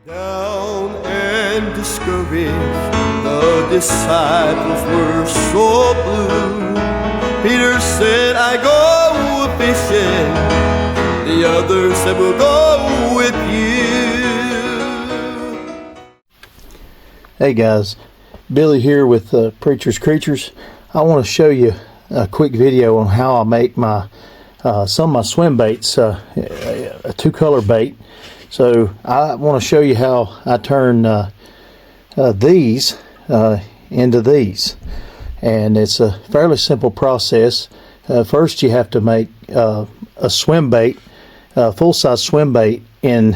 Down and discouraged, the disciples were so blue. Peter said, I go fishing. The others said, we'll go with you. Hey guys, Billy here with Preacher's Creatures. I want to show you a quick video on how I make my some of my swim baits, a two-color bait. So I want to show you how I turn these into these, and it's a fairly simple process. First, you have to make a swim bait, full-size swim bait in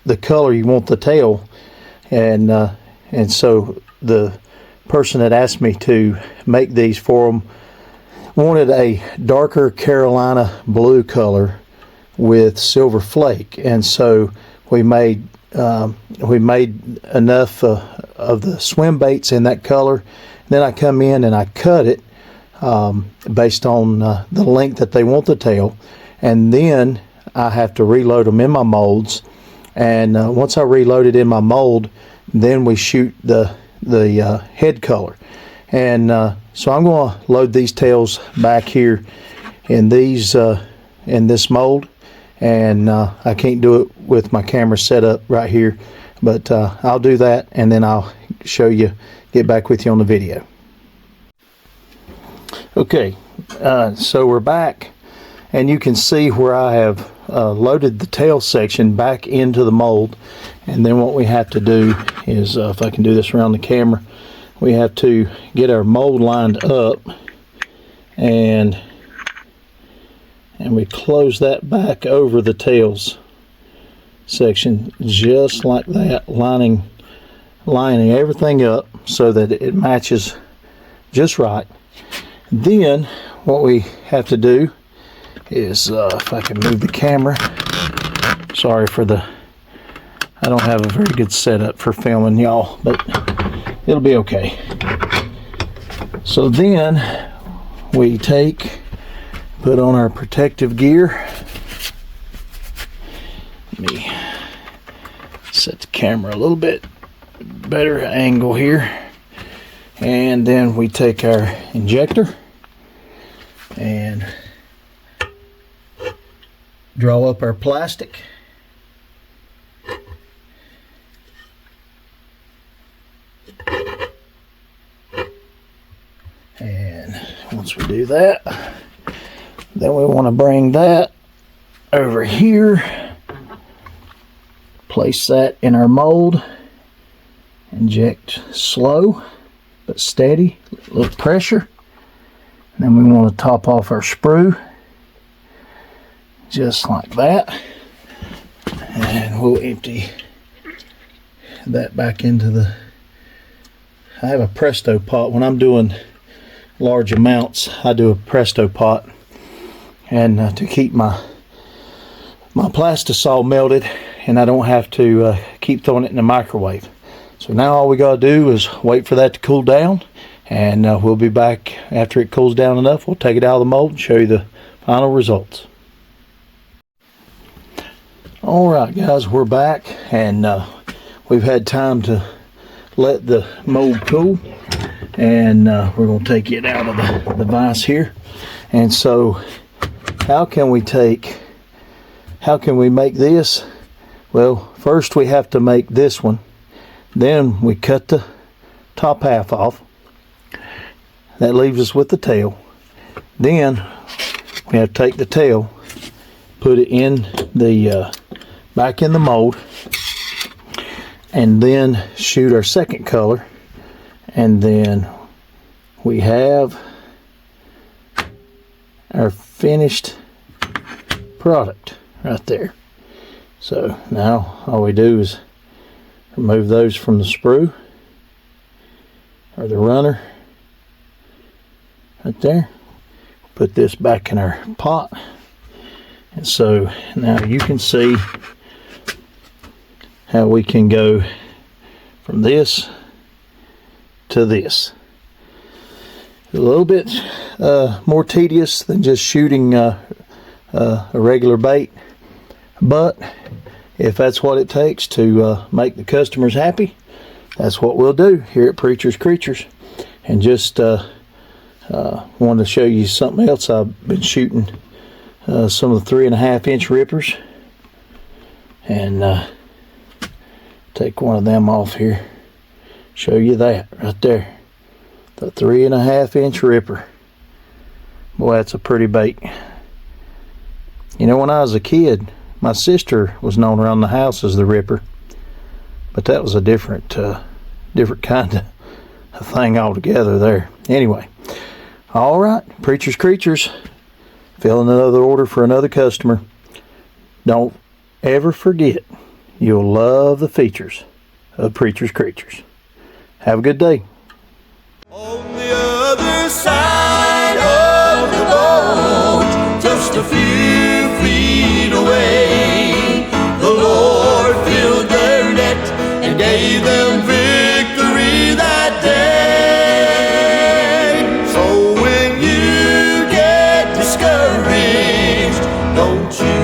the color you want the tail, and so the person that asked me to make these for them wanted a darker Carolina blue color with silver flake, and so we made enough of the swim baits in that color. Then I come in and I cut it based on the length that they want the tail, and then I have to reload them in my molds. And once I reload it in my mold, then we shoot the head color. And so I'm going to load these tails back here in these in this mold. And I can't do it with my camera set up right here, but I'll do that, and then I'll show you, get back with you on the video. Okay, so we're back, and you can see where I have loaded the tail section back into the mold. And then what we have to do is, if I can do this around the camera, we have to get our mold lined up, and we close that back over the tails section just like that, lining everything up so that it matches just right. Then what we have to do is, if I can move the camera, sorry for the, I don't have a very good setup for filming y'all, but it'll be okay. So then we put on our protective gear. Let me set the camera a little bit better angle here. And then we take our injector and draw up our plastic. And once we do that, then we want to bring that over here, place that in our mold, inject slow but steady, a little pressure, and then we want to top off our sprue just like that, and we'll empty that back into the, I have a Presto pot. When I'm doing large amounts, I do a Presto pot, and to keep my Plastisol melted, and I don't have to keep throwing it in the microwave. So now all we gotta do is wait for that to cool down, and we'll be back after it cools down enough. We'll take it out of the mold and show you the final results. Alright guys, we're back, and we've had time to let the mold cool, and we're going to take it out of the vise here. And so how can we make this? Well, first we have to make this one, then we cut the top half off. That leaves us with the tail. Then we have to take the tail, put it in the back in the mold, and then shoot our second color, and then we have our finished product right there. So now all we do is remove those from the sprue or the runner right there, put this back in our pot, and so now you can see how we can go from this to this. A little bit more tedious than just shooting a regular bait, but if that's what it takes to make the customers happy, that's what we'll do here at Preacher's Creatures. And just wanted to show you something else. I've been shooting some of the 3.5 inch rippers, and take one of them off here, show you that right there, the 3.5 inch ripper. Boy, that's a pretty bait. You know, when I was a kid, my sister was known around the house as the Ripper, but that was a different kind of thing altogether there. Anyway, all right, Preacher's Creatures, filling another order for another customer. Don't ever forget, you'll love the features of Preacher's Creatures. Have a good day. On the other side of the boat, just a few feet away, the Lord filled their net and gave them victory that day. So when you get discouraged, don't you